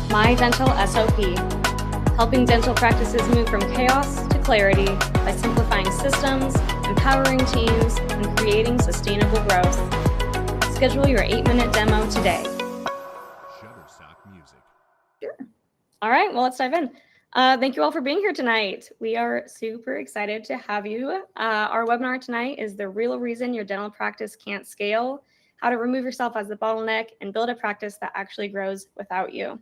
My Dental SOP, helping dental practices move from chaos to clarity by simplifying systems, empowering teams, and creating sustainable growth. Schedule your 8-minute demo today. Sure. All right, well, let's dive in. Thank you all for being here tonight. We are super excited to have you. Our webinar tonight is the real reason your dental practice can't scale, how to remove yourself as the bottleneck and build a practice that actually grows without you.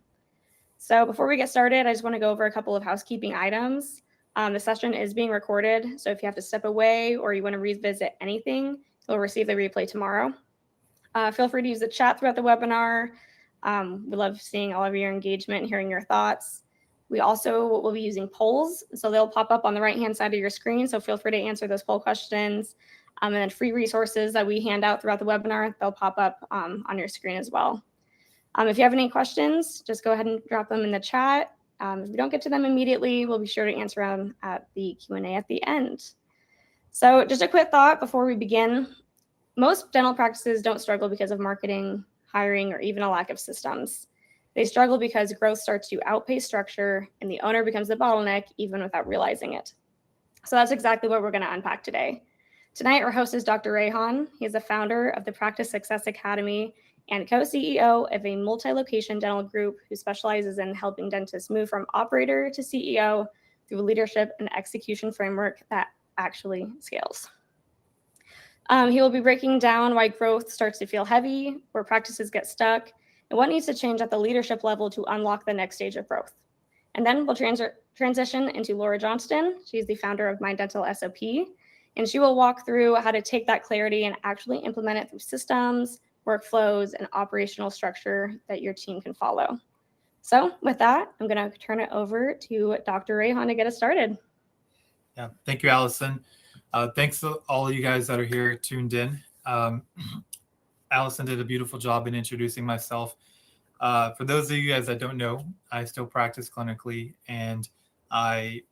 So before we get started, I just want to go over a couple of housekeeping items. The session is being recorded, so if you have to step away or you want to revisit anything, you'll receive the replay tomorrow. Feel free to use the chat throughout the webinar. We love seeing all of your engagement and hearing your thoughts. We also will be using polls, so they'll pop up on the right-hand side of your screen, so feel free to answer those poll questions. And then free resources that we hand out throughout the webinar, they'll pop up on your screen as well. If you have any questions, just go ahead and drop them in the chat. If we don't get to them immediately, we'll be sure to answer them at the Q&A at the end. So just a quick thought before we begin. Most dental practices don't struggle because of marketing, hiring, or even a lack of systems. They struggle because growth starts to outpace structure and the owner becomes the bottleneck even without realizing it. So that's exactly what we're going to unpack today. Tonight, our host is Dr. Rehan. He is the founder of the Practice Success Academy and co-CEO of a multi-location dental group who specializes in helping dentists move from operator to CEO through a leadership and execution framework that actually scales. He will be breaking down why growth starts to feel heavy, where practices get stuck, and what needs to change at the leadership level to unlock the next stage of growth. And then we'll transition into Laura Johnston. She's the founder of My Dental SOP, and she will walk through how to take that clarity and actually implement it through systems, workflows, and operational structure that your team can follow. So with that, I'm going to turn it over to Dr. Rehan to get us started. Yeah, thank you, Allison. Thanks to all of you guys that are here tuned in. Allison did a beautiful job in introducing myself. For those of you guys that don't know, I still practice clinically, and I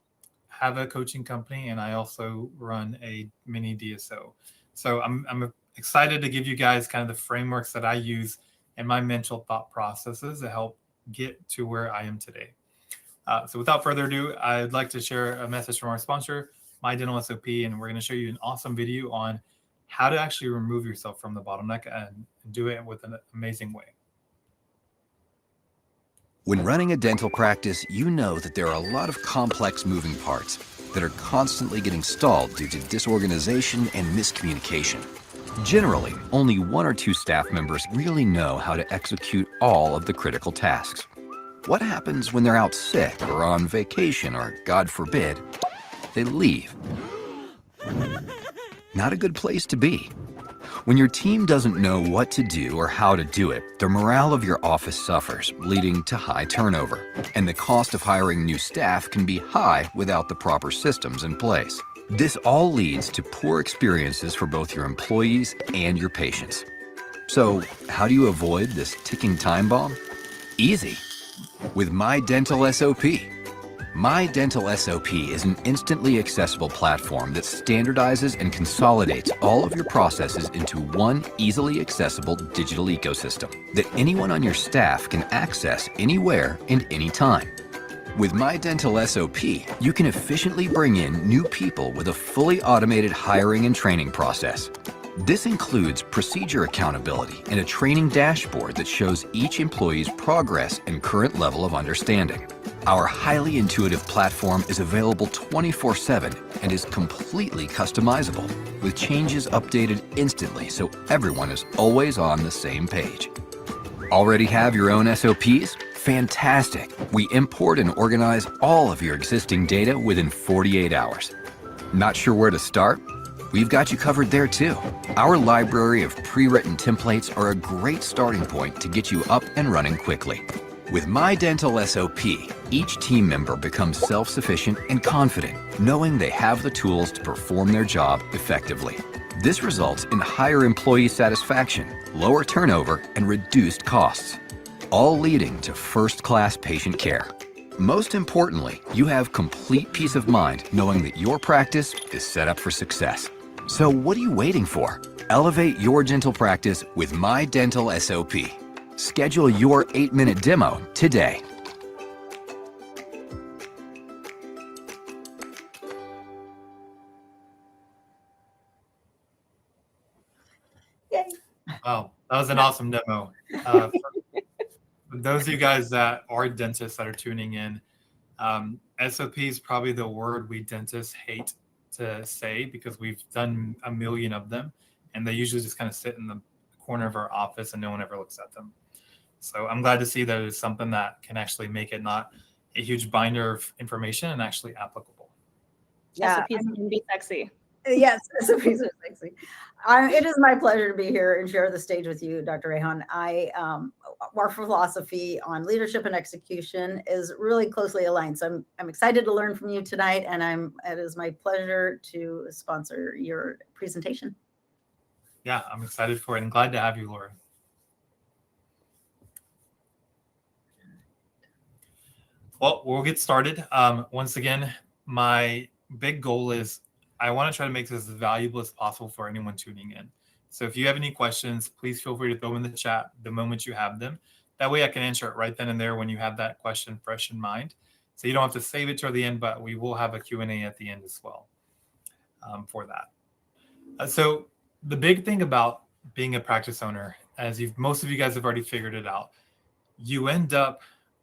have a coaching company, and I also run a mini DSO. So I'm excited to give you guys kind of the frameworks that I use and my mental thought processes to help get to where I am today. So without further ado, I'd like to share a message from our sponsor, My Dental SOP, and we're going to show you an awesome video on how to actually remove yourself from the bottleneck and do it with an amazing way. When running a dental practice, you know that there are a lot of complex moving parts that are constantly getting stalled due to disorganization and miscommunication. Generally, only 1 or 2 staff members really know how to execute all of the critical tasks. What happens when they're out sick or on vacation or, God forbid, they leave? Not a good place to be. When your team doesn't know what to do or how to do it, the morale of your office suffers, leading to high turnover. And the cost of hiring new staff can be high without the proper systems in place. This all leads to poor experiences for both your employees and your patients. So, how do you avoid this ticking time bomb? Easy. With My Dental SOP. My Dental SOP is an instantly accessible platform that standardizes and consolidates all of your processes into one easily accessible digital ecosystem that anyone on your staff can access anywhere and anytime. With My Dental SOP, you can efficiently bring in new people with a fully automated hiring and training process. This includes procedure accountability and a training dashboard that shows each employee's progress and current level of understanding. Our highly intuitive platform is available 24/7 and is completely customizable, with changes updated instantly so everyone is always on the same page. Already have your own SOPs? Fantastic! We import and organize all of your existing data within 48 hours. Not sure where to start? We've got you covered there too. Our library of pre-written templates are a great starting point to get you up and running quickly. With My Dental SOP, each team member becomes self-sufficient and confident, knowing they have the tools to perform their job effectively. This results in higher employee satisfaction, lower turnover, and reduced costs, all leading to first-class patient care. Most importantly, you have complete peace of mind knowing that your practice is set up for success. So what are you waiting for? Elevate your dental practice with My Dental SOP. Schedule your 8-minute demo today. Wow, that was an awesome demo. For those of you guys that are dentists that are tuning in, SOP is probably the word we dentists hate to say because we've done a million of them, and they usually just kind of sit in the corner of our office and no one ever looks at them. So I'm glad to see that it's something that can actually make it not a huge binder of information and actually applicable. Yeah, SOPs can be sexy. yes, SOPs are sexy. It is my pleasure to be here and share the stage with you, Dr. Rehan. Our philosophy on leadership and execution is really closely aligned. So I'm excited to learn from you tonight, and it is my pleasure to sponsor your presentation. Yeah, I'm excited for it and glad to have you, Laura. Well, we'll get started. Once again, my big goal is I want to try to make this as valuable as possible for anyone tuning in. So if you have any questions, please feel free to throw them in the chat the moment you have them. That way I can answer it right then and there when you have that question fresh in mind. So you don't have to save it till the end, but we will have a Q&A at the end as well for that. So the big thing about being a practice owner, as most of you guys have already figured it out, you end up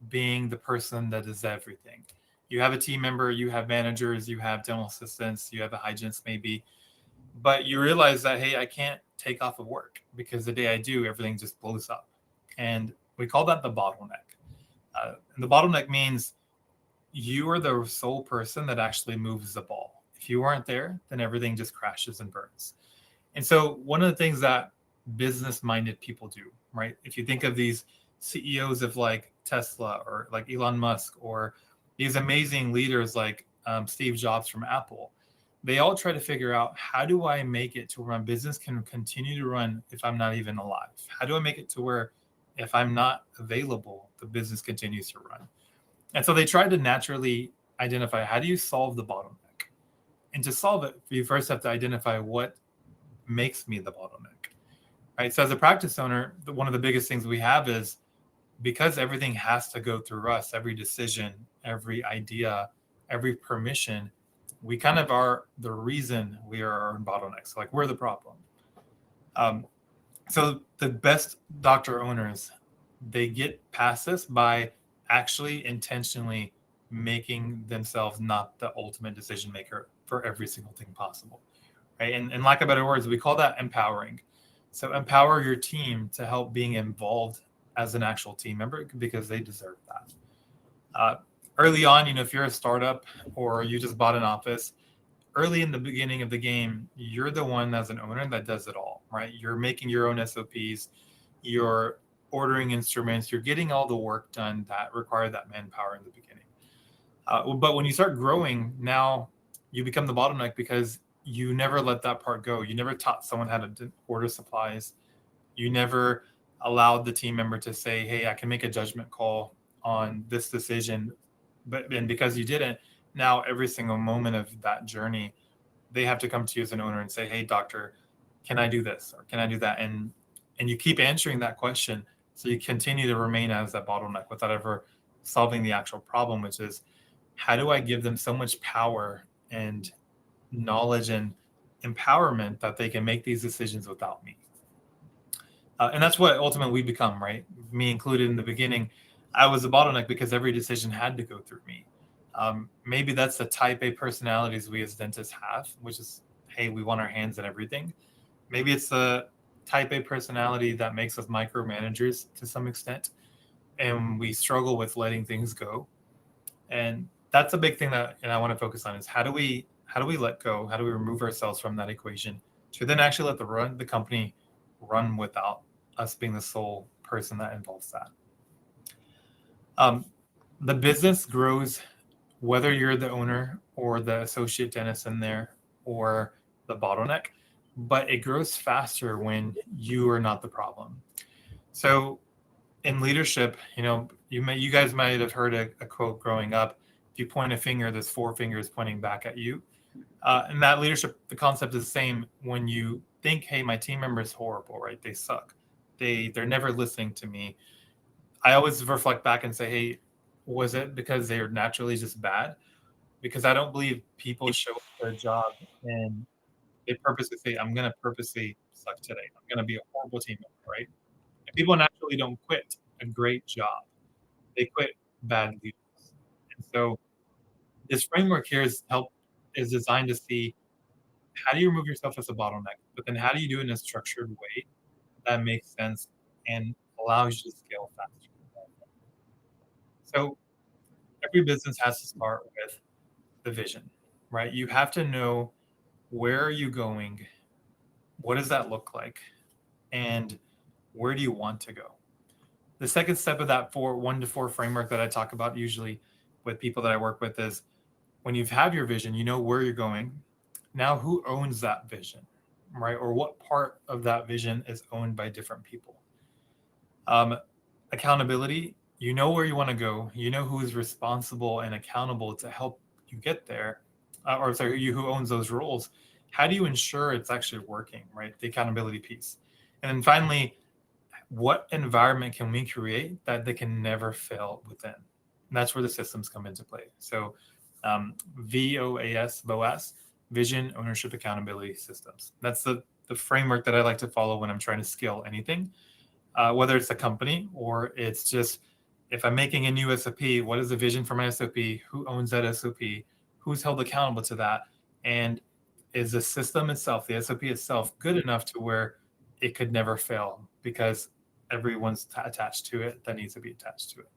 being the person that is everything. You have a team member, you have managers, you have dental assistants, you have a hygienist maybe, but you realize that, hey, I can't take off of work because the day I do, everything just blows up. And we call that the bottleneck. And the bottleneck means you are the sole person that actually moves the ball. If you aren't there, then everything just crashes and burns. And so one of the things that business-minded people do, right? If you think of these CEOs of like Tesla or like Elon Musk or these amazing leaders like Steve Jobs from Apple, they all try to figure out, how do I make it to where my business can continue to run if I'm not even alive? How do I make it to where if I'm not available, the business continues to run? And so they tried to naturally identify, how do you solve the bottleneck? And to solve it, you first have to identify what makes me the bottleneck, right? So as a practice owner, one of the biggest things we have is, because everything has to go through us, every decision, every idea, every permission, we kind of are the reason we are our own bottlenecks. Like, we're the problem. So the best doctor owners, they get past this by actually intentionally making themselves not the ultimate decision maker for every single thing possible, right? And lack of better words, we call that empowering. So empower your team to help being involved as an actual team member, because they deserve that. Early on, if you're a startup or you just bought an office, early in the beginning of the game, you're the one as an owner that does it all, right? You're making your own SOPs, you're ordering instruments, you're getting all the work done that require that manpower in the beginning. But when you start growing, now you become the bottleneck because you never let that part go. You never taught someone how to order supplies. You never allowed the team member to say, hey, I can make a judgment call on this decision. And because you didn't, now every single moment of that journey, they have to come to you as an owner and say, hey, doctor, can I do this? Or can I do that? And you keep answering that question. So you continue to remain as that bottleneck without ever solving the actual problem, which is, how do I give them so much power and knowledge and empowerment that they can make these decisions without me? And that's what ultimately we become, right? Me included in the beginning. I was a bottleneck because every decision had to go through me. Maybe that's the type A personalities we as dentists have, which is, hey, we want our hands in everything. Maybe it's the type A personality that makes us micromanagers to some extent, and we struggle with letting things go. And that's a big thing that I want to focus on, is how do we let go? How do we remove ourselves from that equation to then actually let the company run without us being the sole person that involves that? The business grows whether you're the owner or the associate dentist in there or the bottleneck, but it grows faster when you are not the problem. So in leadership, you guys might have heard a quote growing up: if you point a finger, there's 4 fingers pointing back at you. And that leadership, the concept is the same. When you think, hey, my team member is horrible, right? They suck. They're never listening to me. I always reflect back and say, hey, was it because they're naturally just bad? Because I don't believe people show up for a job and they purposely say, I'm going to purposely suck today. I'm going to be a horrible team member, right? And people naturally don't quit a great job. They quit bad leaders. And so this framework here is designed to see how do you remove yourself as a bottleneck, but then how do you do it in a structured way that makes sense and allows you to scale faster. So every business has to start with the vision, right? You have to know where are you going, what does that look like, and where do you want to go? The second step of that 1 to 4 framework that I talk about usually with people that I work with is when you have your vision, you know where you're going. Now, who owns that vision, right? Or what part of that vision is owned by different people? Accountability, you know where you want to go. You know who is responsible and accountable to help you get there, who owns those roles. How do you ensure it's actually working, right? The accountability piece. And then finally, what environment can we create that they can never fail within? And that's where the systems come into play. So VOAS, Vision, Ownership, Accountability Systems. That's the framework that I like to follow when I'm trying to scale anything, whether it's a company or it's just, if I'm making a new SOP, what is the vision for my SOP? Who owns that SOP? Who's held accountable to that? And is the system itself, the SOP itself, good enough to where it could never fail because everyone's attached to it that needs to be attached to it?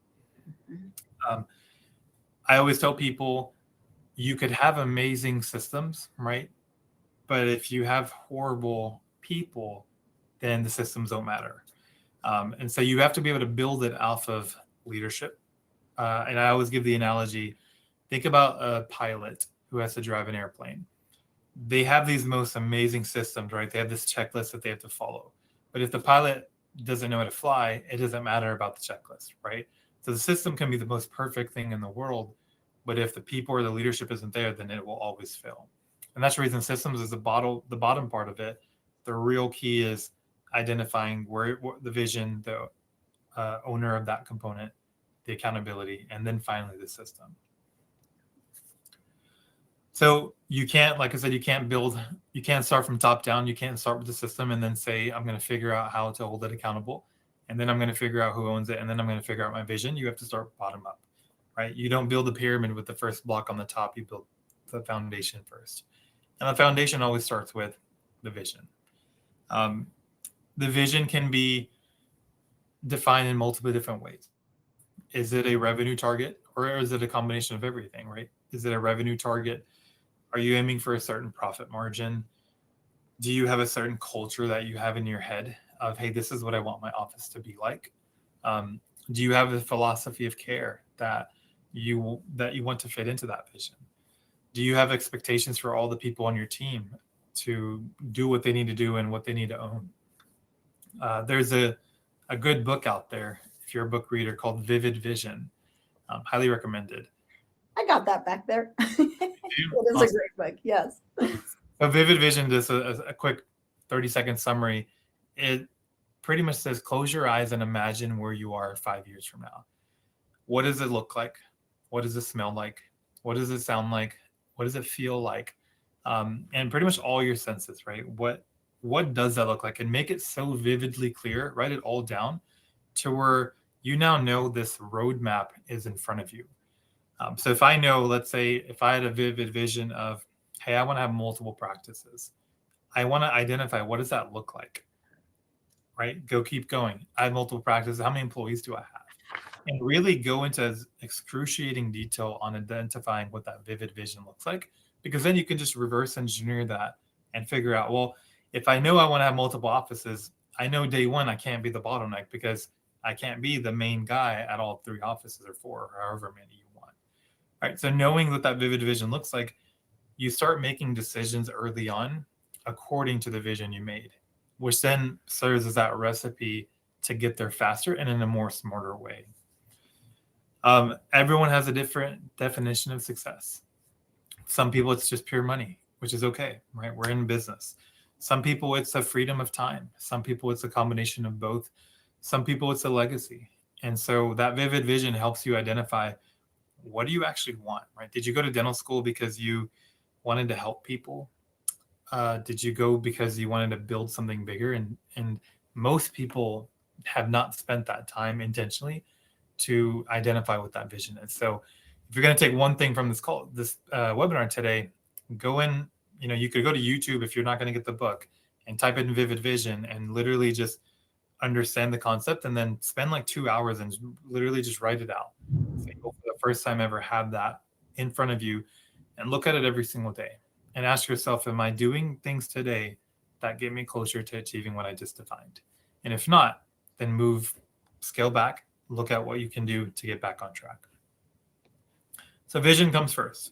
I always tell people you could have amazing systems, right? But if you have horrible people, then the systems don't matter. And so you have to be able to build it off of leadership. And I always give the analogy, think about a pilot who has to drive an airplane. They have these most amazing systems, right? They have this checklist that they have to follow. But if the pilot doesn't know how to fly, it doesn't matter about the checklist, right? So the system can be the most perfect thing in the world, but if the people or the leadership isn't there, then it will always fail. And that's the reason systems is the bottom part of it. The real key is identifying where the vision, the owner of that component, the accountability, and then finally the system. So you can't, like I said, you can't start from top down. You can't start with the system and then say, I'm going to figure out how to hold it accountable. And then I'm going to figure out who owns it. And then I'm going to figure out my vision. You have to start bottom up, right? You don't build a pyramid with the first block on the top. You build the foundation first. And the foundation always starts with the vision. The vision can be defined in multiple different ways. Is it a revenue target or is it a combination of everything, right? Is it a revenue target? Are you aiming for a certain profit margin? Do you have a certain culture that you have in your head of, hey, this is what I want my office to be like? Do you have a philosophy of care that you want to fit into that vision? Do you have expectations for all the people on your team to do what they need to do and what they need to own? There's a good book out there, if you're a book reader, called Vivid Vision. Highly recommended. I got that back there. It is a great book. Yes. So Vivid Vision, just a quick 30-second summary. It pretty much says, close your eyes and imagine where you are 5 years from now. What does it look like? What does it smell like? What does it sound like? What does it feel like? And pretty much all your senses, right? What does that look like? And make it so vividly clear, write it all down to where you now know this roadmap is in front of you. So if I know, let's say, if I had a vivid vision of, hey, I want to have multiple practices. I want to identify, what does that look like, right? Keep going. I have multiple practices. How many employees do I have? And really go into excruciating detail on identifying what that vivid vision looks like, because then you can just reverse engineer that and figure out, well, if I know I want to have multiple offices, I know day one I can't be the bottleneck because I can't be the main guy at all 3 offices or 4 or however many you want. All right. So knowing what that vivid vision looks like, you start making decisions early on according to the vision you made, which then serves as that recipe to get there faster and in a more smarter way. Everyone has a different definition of success. Some people, it's just pure money, which is okay, right? We're in business. Some people, it's a freedom of time. Some people, it's a combination of both. Some people, it's a legacy. And so that vivid vision helps you identify, what do you actually want, right? Did you go to dental school because you wanted to help people? Did you go because you wanted to build something bigger? And most people have not spent that time intentionally to identify what that vision is. So if you're going to take one thing from this webinar today, go in, you could go to YouTube if you're not going to get the book and type in vivid vision and literally just understand the concept, and then spend like 2 hours and literally just write it out. So you'll, for the first time ever, have that in front of you and look at it every single day and ask yourself, am I doing things today that get me closer to achieving what I just defined? And if not, then scale back, look at what you can do to get back on track. So vision comes first.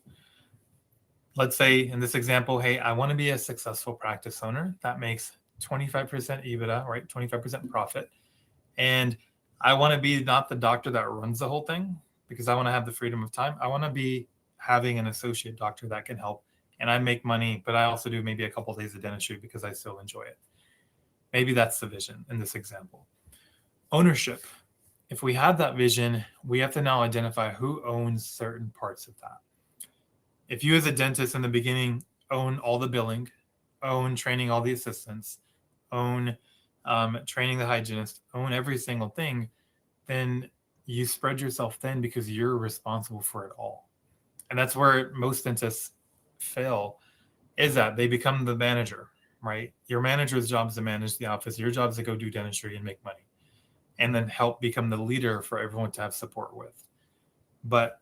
Let's say in this example, hey, I want to be a successful practice owner that makes 25% EBITDA, right? 25% profit. And I want to be not the doctor that runs the whole thing, because I want to have the freedom of time. I want to be having an associate doctor that can help, and I make money, but I also do maybe a couple of days of dentistry because I still enjoy it. Maybe that's the vision in this example. Ownership. If we have that vision, we have to now identify who owns certain parts of that. If you as a dentist in the beginning own all the billing, own training all the assistants, own training the hygienist, own every single thing, then you spread yourself thin because you're responsible for it all. And that's where most dentists fail, is that they become the manager, right? Your manager's job is to manage the office. Your job is to go do dentistry and make money, and then help become the leader for everyone to have support with. But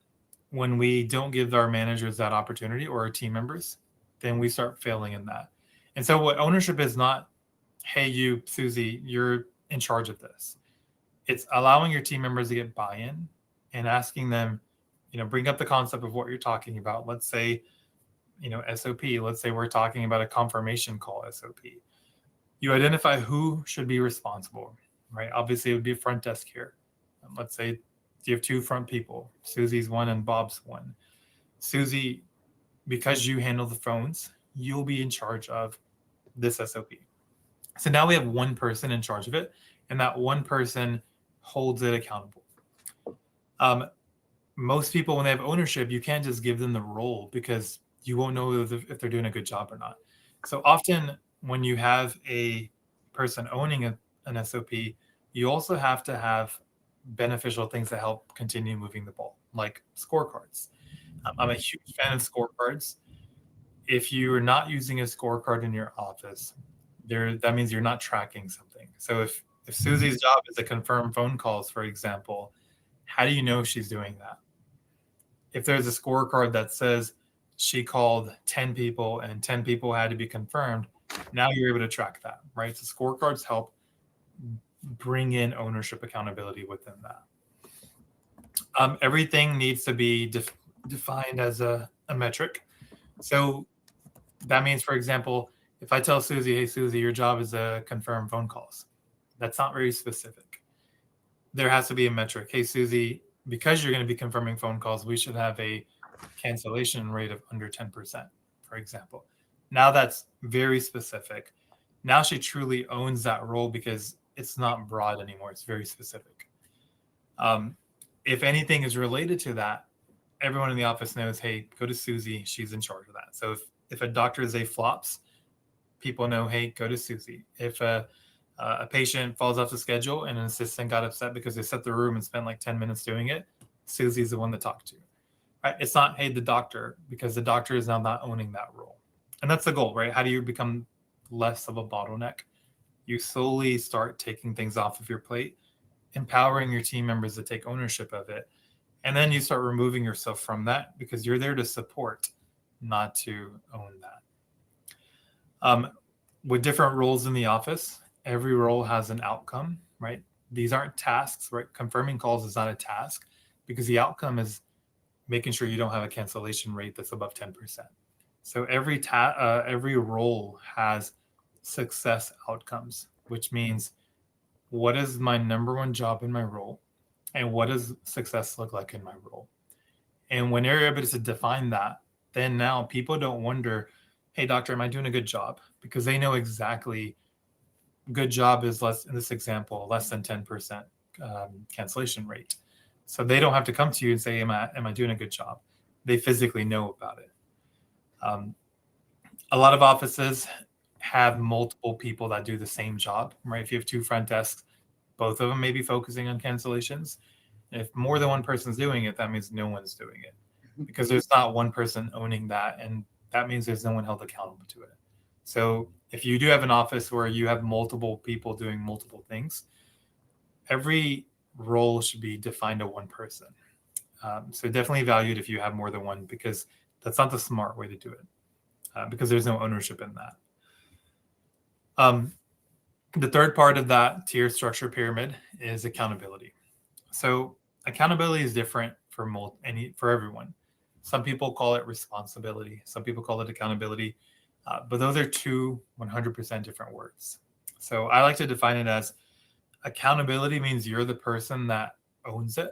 when we don't give our managers that opportunity, or our team members, then we start failing in that. And so what ownership is not, hey, you, Susie, you're in charge of this. It's allowing your team members to get buy-in and asking them, bring up the concept of what you're talking about. Let's say, SOP. Let's say we're talking about a confirmation call SOP. You identify who should be responsible, right? Obviously, it would be a front desk here. Let's say you have 2 front people. Susie's one and Bob's one. Susie, because you handle the phones, you'll be in charge of this SOP. So now we have one person in charge of it, and that one person holds it accountable. Most people, when they have ownership, you can't just give them the role because you won't know if they're doing a good job or not. So often when you have a person owning an SOP, you also have to have beneficial things that help continue moving the ball, like scorecards. I'm a huge fan of scorecards. If you are not using a scorecard in your office, that means you're not tracking something. So if Susie's job is to confirm phone calls, for example, how do you know she's doing that? If there's a scorecard that says she called 10 people and 10 people had to be confirmed, now you're able to track that, right? So scorecards help bring in ownership accountability within that. Everything needs to be defined as a metric. So that means, for example, if I tell Susie, hey, Susie, your job is to confirm phone calls, that's not very specific. There has to be a metric. Hey, Susie, because you're going to be confirming phone calls, we should have a cancellation rate of under 10%, for example. Now that's very specific. Now she truly owns that role because it's not broad anymore. It's very specific. If anything is related to that, everyone in the office knows, hey, go to Susie. She's in charge of that. So if a doctor's day flops, people know, hey, go to Susie. If a patient falls off the schedule and an assistant got upset because they set the room and spent like 10 minutes doing it, Susie's the one to talk to. Right? It's not, hey, the doctor, because the doctor is now not owning that role. And that's the goal, right? How do you become less of a bottleneck? You slowly start taking things off of your plate, empowering your team members to take ownership of it. And then you start removing yourself from that because you're there to support, not to own that. With different roles in the office, every role has an outcome, right? These aren't tasks, right? Confirming calls is not a task because the outcome is making sure you don't have a cancellation rate that's above 10%. So every role has success outcomes, which means what is my number one job in my role and what does success look like in my role? And when you're able to define that, then now people don't wonder, hey, doctor, am I doing a good job? Because they know exactly good job is in this example, less than 10% cancellation rate. So they don't have to come to you and say, am I doing a good job? They physically know about it. A lot of offices have multiple people that do the same job, right? If you have 2 front desks, both of them may be focusing on cancellations. And if more than one person's doing it, that means no one's doing it, because there's not one person owning that, and that means there's no one held accountable to it. So if you do have an office where you have multiple people doing multiple things, every role should be defined to one person. So definitely valued if you have more than one, because that's not the smart way to do it, because there's no ownership in that. The third part of that tier structure pyramid is accountability. So accountability is different for everyone. Some people call it responsibility. Some people call it accountability. But those are 2 100% different words. So I like to define it as accountability means you're the person that owns it.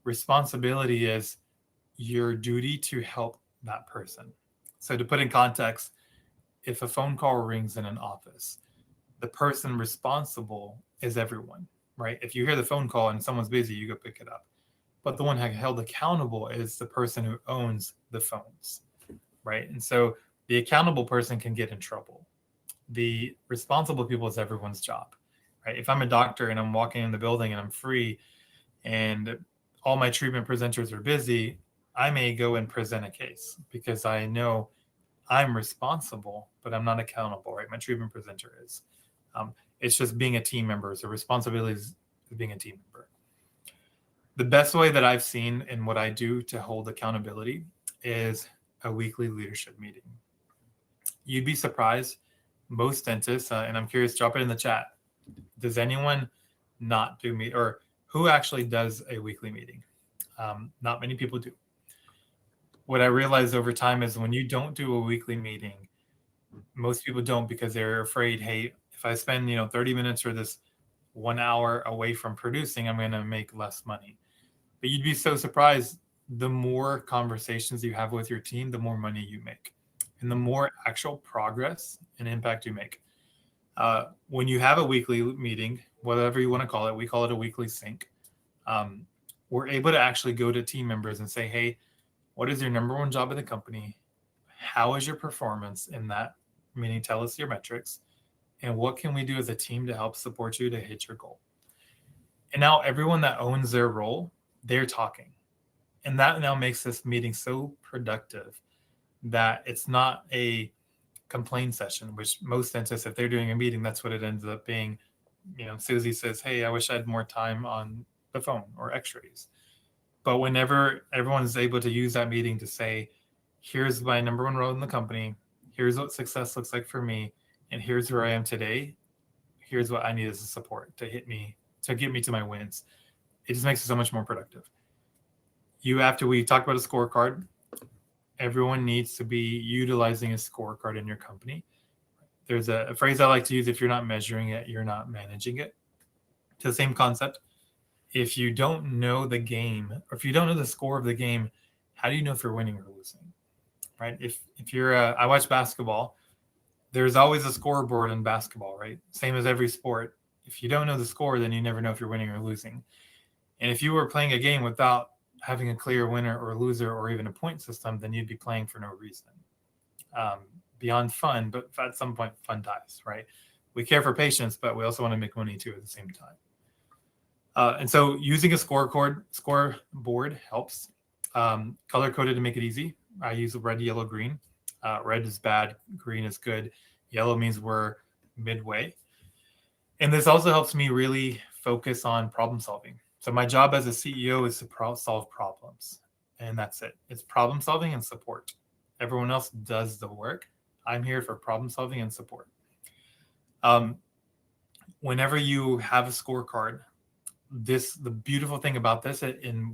Responsibility is your duty to help that person. So to put in context, if a phone call rings in an office, the person responsible is everyone, right? If you hear the phone call and someone's busy, you go pick it up. But the one held accountable is the person who owns the phones, right? And so the accountable person can get in trouble. The responsible people is everyone's job, right? If I'm a doctor and I'm walking in the building and I'm free and all my treatment presenters are busy, I may go and present a case because I know I'm responsible, but I'm not accountable, right? My treatment presenter is. It's just being a team member. So responsibility is being a team member. The best way that I've seen in what I do to hold accountability is a weekly leadership meeting. You'd be surprised, most dentists, and I'm curious, drop it in the chat. Does anyone not do or who actually does a weekly meeting? Not many people do. What I realized over time is when you don't do a weekly meeting, most people don't because they're afraid, hey, if I spend 30 minutes or this 1 hour away from producing, I'm going to make less money. But you'd be so surprised, the more conversations you have with your team, the more money you make and the more actual progress and impact you make. When you have a weekly meeting, whatever you want to call it, we call it a weekly sync. We're able to actually go to team members and say, hey, what is your number one job in the company? How is your performance in that? Meaning tell us your metrics. And what can we do as a team to help support you to hit your goal? And now everyone that owns their role, they're talking. And that now makes this meeting so productive that it's not a complaint session, which most dentists, if they're doing a meeting, that's what it ends up being. Susie says, hey, I wish I had more time on the phone or x-rays. But whenever everyone's able to use that meeting to say, here's my number one role in the company, here's what success looks like for me, and here's where I am today, here's what I need as a support to get me to my wins. It just makes it so much more productive. We talked about a scorecard. Everyone needs to be utilizing a scorecard in your company. There's a phrase I like to use: if you're not measuring it, you're not managing it. It's the same concept. If you don't know the game, or if you don't know the score of the game, how do you know if you're winning or losing? Right? If you're I watch basketball, there's always a scoreboard in basketball, right? Same as every sport. If you don't know the score, then you never know if you're winning or losing. And if you were playing a game without having a clear winner or loser or even a point system, then you'd be playing for no reason. Beyond fun, but at some point fun dies, right? We care for patients, but we also want to make money too at the same time. And so using a scoreboard helps. Color coded to make it easy. I use red, yellow, green. Red is bad, green is good. Yellow means we're midway. And this also helps me really focus on problem solving. So my job as a CEO is to solve problems. And that's it. It's problem solving and support. Everyone else does the work. I'm here for problem solving and support. Whenever you have a scorecard, the beautiful thing about this,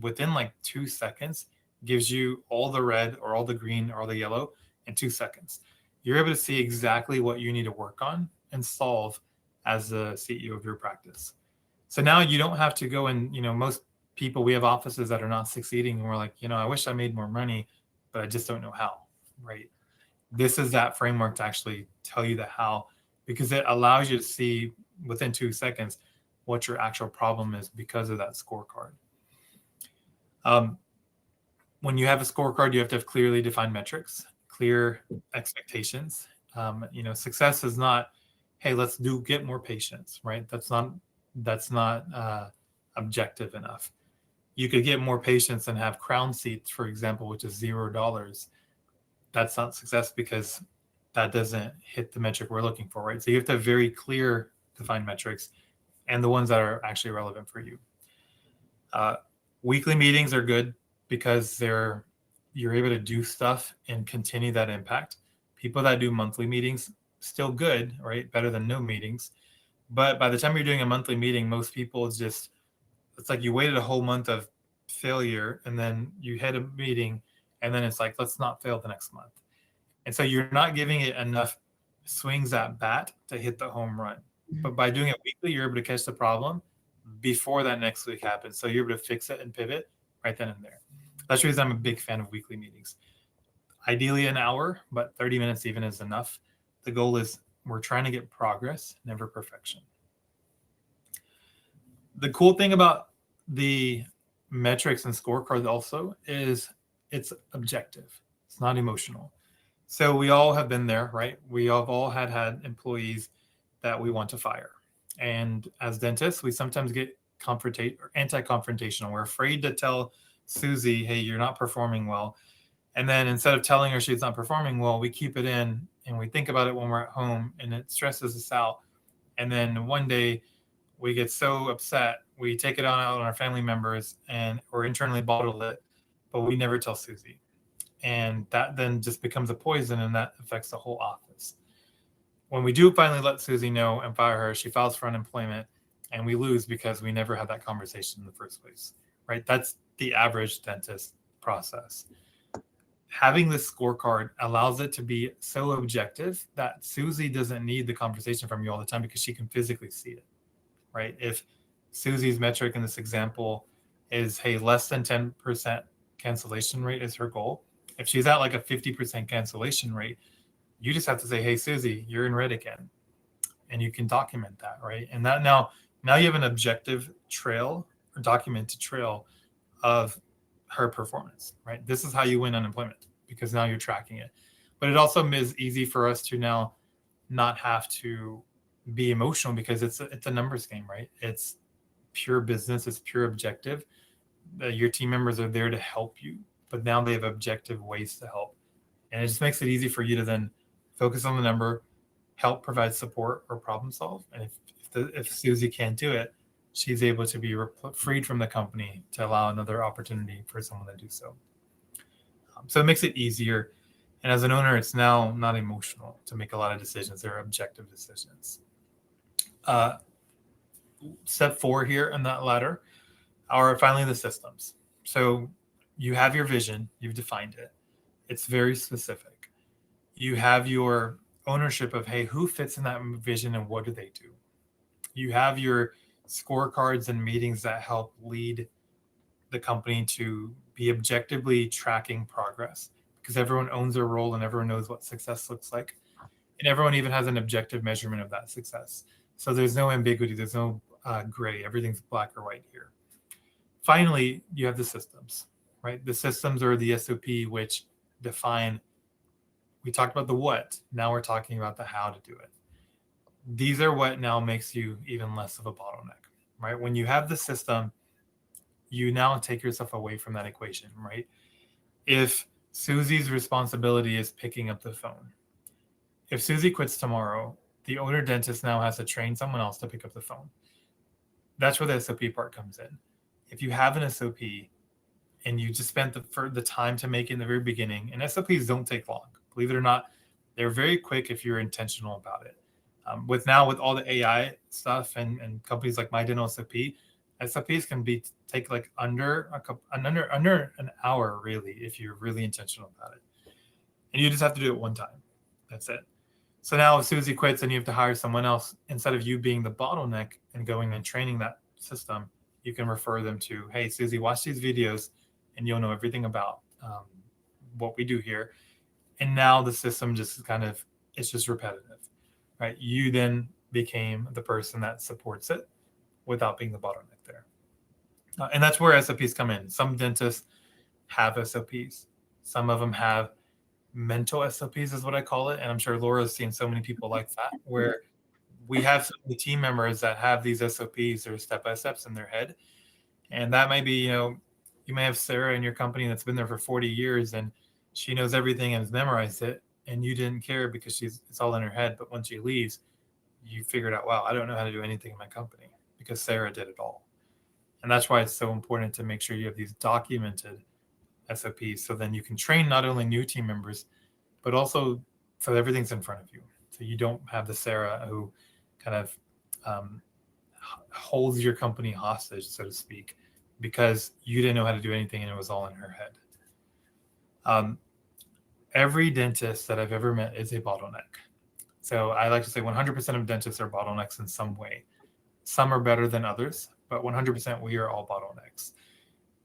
within like 2 seconds, gives you all the red or all the green or all the yellow in 2 seconds. You're able to see exactly what you need to work on and solve as the CEO of your practice. So now you don't have to go and, most people, we have offices that are not succeeding and we're like, I wish I made more money, but I just don't know how, right? This is that framework to actually tell you the how, because it allows you to see within 2 seconds what your actual problem is because of that scorecard. When you have a scorecard, you have to have clearly defined metrics, clear expectations. Success is not, hey, let's get more patients, right? That's not objective enough. You could get more patients and have crown seats, for example, which is $0. That's not success because that doesn't hit the metric we're looking for, right? So you have to have very clear, defined metrics and the ones that are actually relevant for you. Weekly meetings are good because you're able to do stuff and continue that impact. People that do monthly meetings, still good, right? Better than no meetings. But by the time you're doing a monthly meeting, most people it's like you waited a whole month of failure and then you had a meeting and then it's like, let's not fail the next month. And so you're not giving it enough swings at bat to hit the home run. But by doing it weekly, you're able to catch the problem before that next week happens. So you're able to fix it and pivot right then and there. That's the reason I'm a big fan of weekly meetings. Ideally an hour, but 30 minutes even is enough. The goal is we're trying to get progress, never perfection. The cool thing about the metrics and scorecards also is it's objective. It's not emotional. So we all have been there, right? We have all had employees that we want to fire. And as dentists, we sometimes get anti-confrontational. We're afraid to tell Susie, hey, you're not performing well. And then instead of telling her she's not performing well, we keep it in and we think about it when we're at home and it stresses us out. And then one day we get so upset, we take it out on our family members or internally bottle it, but we never tell Susie. And that then just becomes a poison and that affects the whole office. When we do finally let Susie know and fire her, she files for unemployment and we lose because we never had that conversation in the first place, right? That's the average dentist process. Having this scorecard allows it to be so objective that Susie doesn't need the conversation from you all the time because she can physically see it, right? If Susie's metric in this example is, hey, less than 10% cancellation rate is her goal. If she's at like a 50% cancellation rate, you just have to say, hey, Susie, you're in red again. And you can document that, right? And that now you have an objective trail or documented trail of her performance, right? This is how you win unemployment because now you're tracking it. But it also is easy for us to now not have to be emotional because it's a numbers game, right? It's pure business. It's pure objective. Your team members are there to help you, but now they have objective ways to help. And it just makes it easy for you to then focus on the number, help provide support or problem solve. And if Susie can't do it, she's able to be freed from the company to allow another opportunity for someone to do so. So it makes it easier. And as an owner, it's now not emotional to make a lot of decisions. They're objective decisions. Step 4 here in that ladder are finally the systems. So you have your vision, you've defined it. It's very specific. You have your ownership of, hey, who fits in that vision and what do they do? You have your scorecards and meetings that help lead the company to be objectively tracking progress because everyone owns their role and everyone knows what success looks like. And everyone even has an objective measurement of that success. So there's no ambiguity. There's no gray. Everything's black or white here. Finally, you have the systems, right? The systems are the SOP, which define, we talked about the what, now we're talking about the how to do it. These are what now makes you even less of a bottleneck, right? When you have the system, you now take yourself away from that equation, right? If Susie's responsibility is picking up the phone, if Susie quits tomorrow, the owner dentist now has to train someone else to pick up the phone. That's where the SOP part comes in. If you have an SOP and you just spent the time to make it in the very beginning, and SOPs don't take long, believe it or not, they're very quick if you're intentional about it. With all the AI stuff and companies like My Dental SOP, SOPs can take like under an hour really if you're really intentional about it. And you just have to do it one time. That's it. So now if Susie quits and you have to hire someone else, instead of you being the bottleneck and going and training that system, you can refer them to, hey, Susie, watch these videos and you'll know everything about what we do here. And now the system just it's just repetitive, right? You then became the person that supports it without being the bottleneck there. And that's where SOPs come in. Some dentists have SOPs. Some of them have mental SOPs is what I call it. And I'm sure Laura's seen so many people like that, where we have so many team members that have these SOPs or step-by-steps in their head. And that might be, you may have Sarah in your company that's been there for 40 years and she knows everything and has memorized it. And you didn't care because it's all in her head. But once she leaves, you figured out, wow, I don't know how to do anything in my company because Sarah did it all. And that's why it's so important to make sure you have these documented SOPs. So then you can train not only new team members, but also so everything's in front of you. So you don't have the Sarah who kind of holds your company hostage, so to speak, because you didn't know how to do anything and it was all in her head. Every dentist that I've ever met is a bottleneck. So I like to say 100% of dentists are bottlenecks in some way. Some are better than others, but 100% we are all bottlenecks.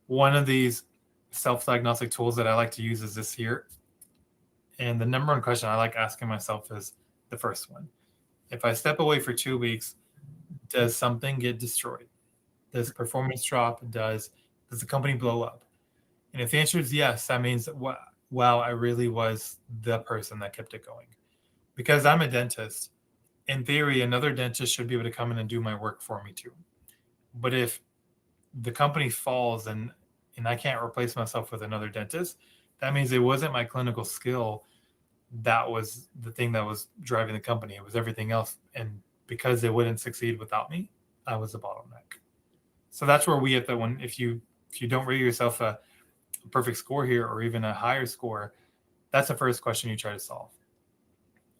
One of these self-diagnostic tools that I like to use is this here. And the number one question I like asking myself is the first one. If I step away for 2 weeks, does something get destroyed? Does performance drop? Does the company blow up? And if the answer is yes, that means that, wow, I really was the person that kept it going. Because I'm a dentist, in theory, another dentist should be able to come in and do my work for me too. But if the company falls and I can't replace myself with another dentist, that means it wasn't my clinical skill that was the thing that was driving the company. It was everything else. And because it wouldn't succeed without me, I was a bottleneck. So that's where we at that one. If you don't rate yourself a perfect score here or even a higher score, that's the first question you try to solve.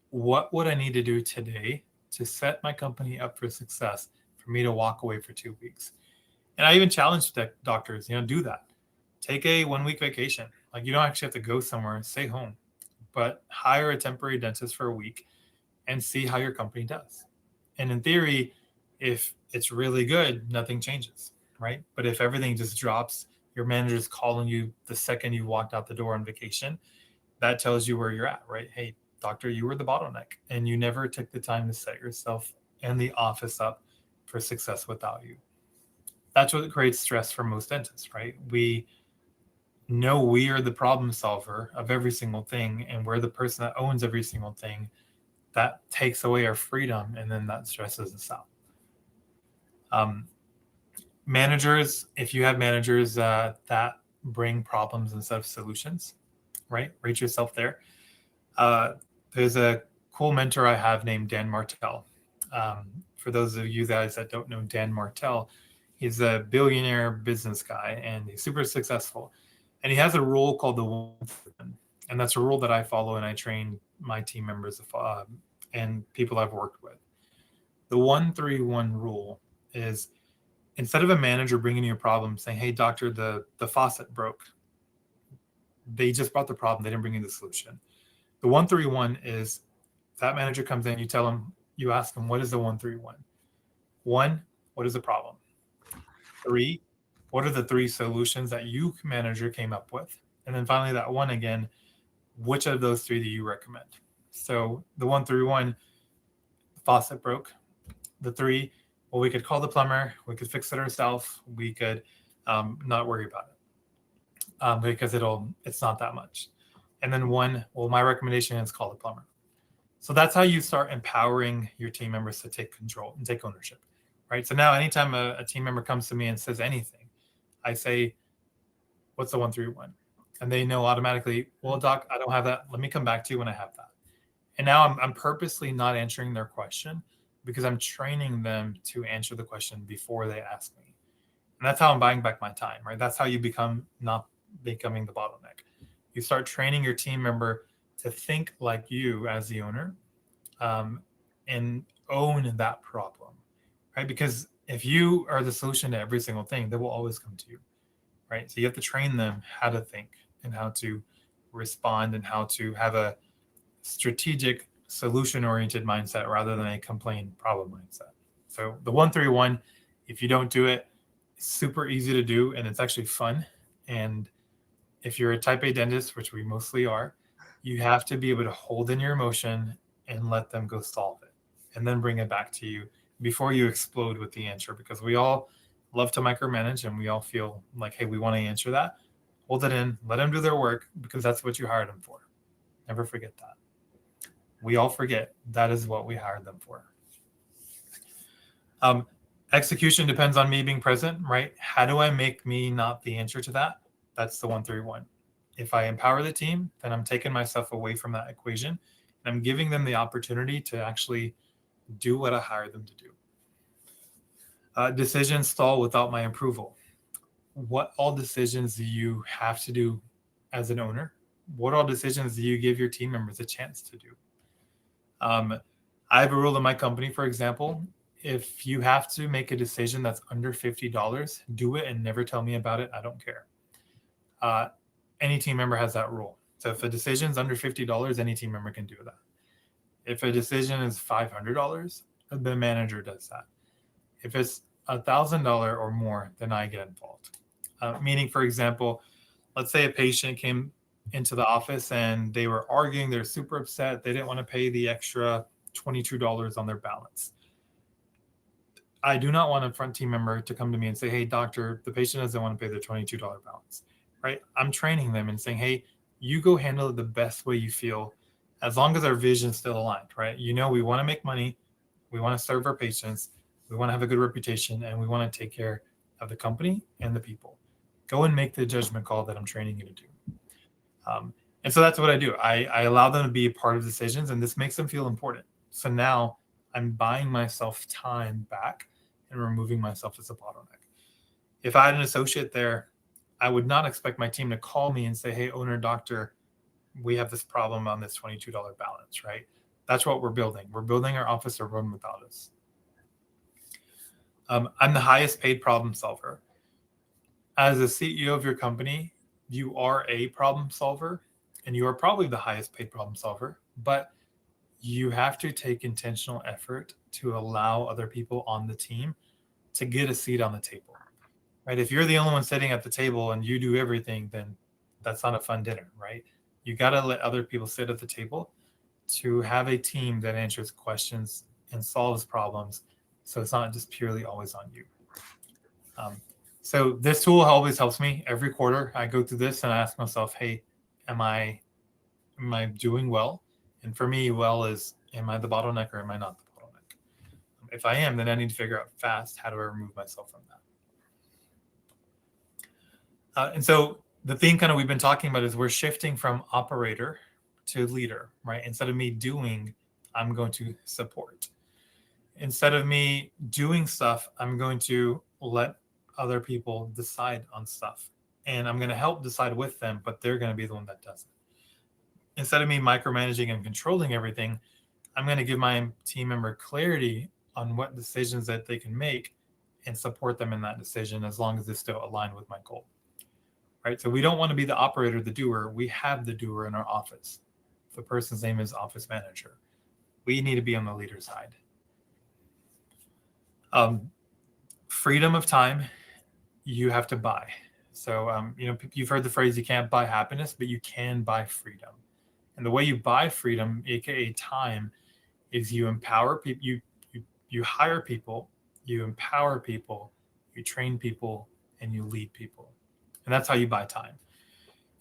What would I need to do today to set my company up for success for me to walk away for 2 weeks? And I even challenge doctors, do that. Take a 1 week vacation. Like, you don't actually have to go somewhere and stay home, but hire a temporary dentist for a week and see how your company does. And in theory, if it's really good, nothing changes, right? But if everything just drops, your manager's calling you the second you walked out the door on vacation, that tells you where you're at, right? Hey, doctor, you were the bottleneck and you never took the time to set yourself and the office up for success without you. That's what creates stress for most dentists, right? We know we are the problem solver of every single thing, and we're the person that owns every single thing. That takes away our freedom, and then that stresses us out. Managers, if you have managers that bring problems instead of solutions, right? Rate yourself there. There's a cool mentor I have named Dan Martell. For those of you guys that don't know Dan Martell, he's a billionaire business guy and he's super successful. And he has a rule called the 1-3-1. And that's a rule that I follow and I train my team members and people I've worked with. The 1-3-1 rule is, instead of a manager bringing you a problem saying, hey, doctor, the faucet broke. They just brought the problem. They didn't bring you the solution. The 1-3-1 is, that manager comes in, you ask them, what is the 1-3-1? 1, what is the problem? 3, what are the 3 solutions that you, manager, came up with? And then finally, that 1 again, which of those 3 do you recommend? So the 1-3-1, the faucet broke. The 3, well, we could call the plumber, we could fix it ourselves, we could not worry about it because it's not that much. And then 1, well, my recommendation is call the plumber. So that's how you start empowering your team members to take control and take ownership, right? So now anytime a team member comes to me and says anything, I say, what's the 1-3-1? And they know automatically, well, doc, I don't have that. Let me come back to you when I have that. And now I'm purposely not answering their question because I'm training them to answer the question before they ask me. And that's how I'm buying back my time, right? That's how you become not becoming the bottleneck. You start training your team member to think like you as the owner and own that problem, right? Because if you are the solution to every single thing, they will always come to you, right? So you have to train them how to think and how to respond and how to have a strategic solution-oriented mindset rather than a complaint problem mindset. So the 1-3-1, if you don't do it, it's super easy to do and it's actually fun. And if you're a type A dentist, which we mostly are, you have to be able to hold in your emotion and let them go solve it and then bring it back to you before you explode with the answer, because we all love to micromanage and we all feel like, hey, we want to answer that. Hold it in, let them do their work because that's what you hired them for. Never forget that. We all forget that is what we hired them for. Execution depends on me being present, right? How do I make me not the answer to that? That's the 131. If I empower the team, then I'm taking myself away from that equation, and I'm giving them the opportunity to actually do what I hired them to do. Decisions stall without my approval. What all decisions do you have to do as an owner? What all decisions do you give your team members a chance to do? I have a rule in my company, for example. If you have to make a decision that's under $50, do it and never tell me about it. I don't care. Any team member has that rule. So if a decision is under $50, any team member can do that. If a decision is $500, the manager does that. If it's $1,000 or more, then I get involved. Meaning, for example, let's say a patient came into the office and they were arguing, they're super upset, they didn't want to pay the extra $22 on their balance. I do not want a front team member to come to me and say, hey, doctor, the patient doesn't want to pay their $22 balance, right? I'm training them and saying, hey, you go handle it the best way you feel, as long as our vision is still aligned, right? You know, we want to make money, we want to serve our patients, we want to have a good reputation, and we want to take care of the company and the people. Go and make the judgment call that I'm training you to do. And so that's what I do. I allow them to be a part of decisions, and this makes them feel important. So now I'm buying myself time back and removing myself as a bottleneck. If I had an associate there, I would not expect my team to call me and say, hey, owner, doctor, we have this problem on this $22 balance, right? That's what we're building. We're building our office to run without us. I'm the highest paid problem solver. As a CEO of your company, you are a problem solver, and you are probably the highest paid problem solver, but you have to take intentional effort to allow other people on the team to get a seat on the table, right? If you're the only one sitting at the table and you do everything, then that's not a fun dinner, right? You got to let other people sit at the table to have a team that answers questions and solves problems. So it's not just purely always on you. So this tool always helps me. Every quarter I go through this and I ask myself, hey, am I doing well? And for me, well is, am I the bottleneck or am I not the bottleneck? If I am, then I need to figure out fast, how do I remove myself from that? And so the theme kind of we've been talking about is we're shifting from operator to leader, right? Instead of me doing, I'm going to support. Instead of me doing stuff, I'm going to let other people decide on stuff. And I'm going to help decide with them, but they're going to be the one that does it. Instead of me micromanaging and controlling everything, I'm going to give my team member clarity on what decisions that they can make and support them in that decision as long as it's still aligned with my goal. Right? So we don't want to be the operator, the doer. We have the doer in our office. The person's name is office manager. We need to be on the leader side. Freedom of time, you have to buy. So, you've heard the phrase, you can't buy happiness, but you can buy freedom. And the way you buy freedom, aka time, is you empower people, you hire people, you empower people, you train people, and you lead people. And that's how you buy time.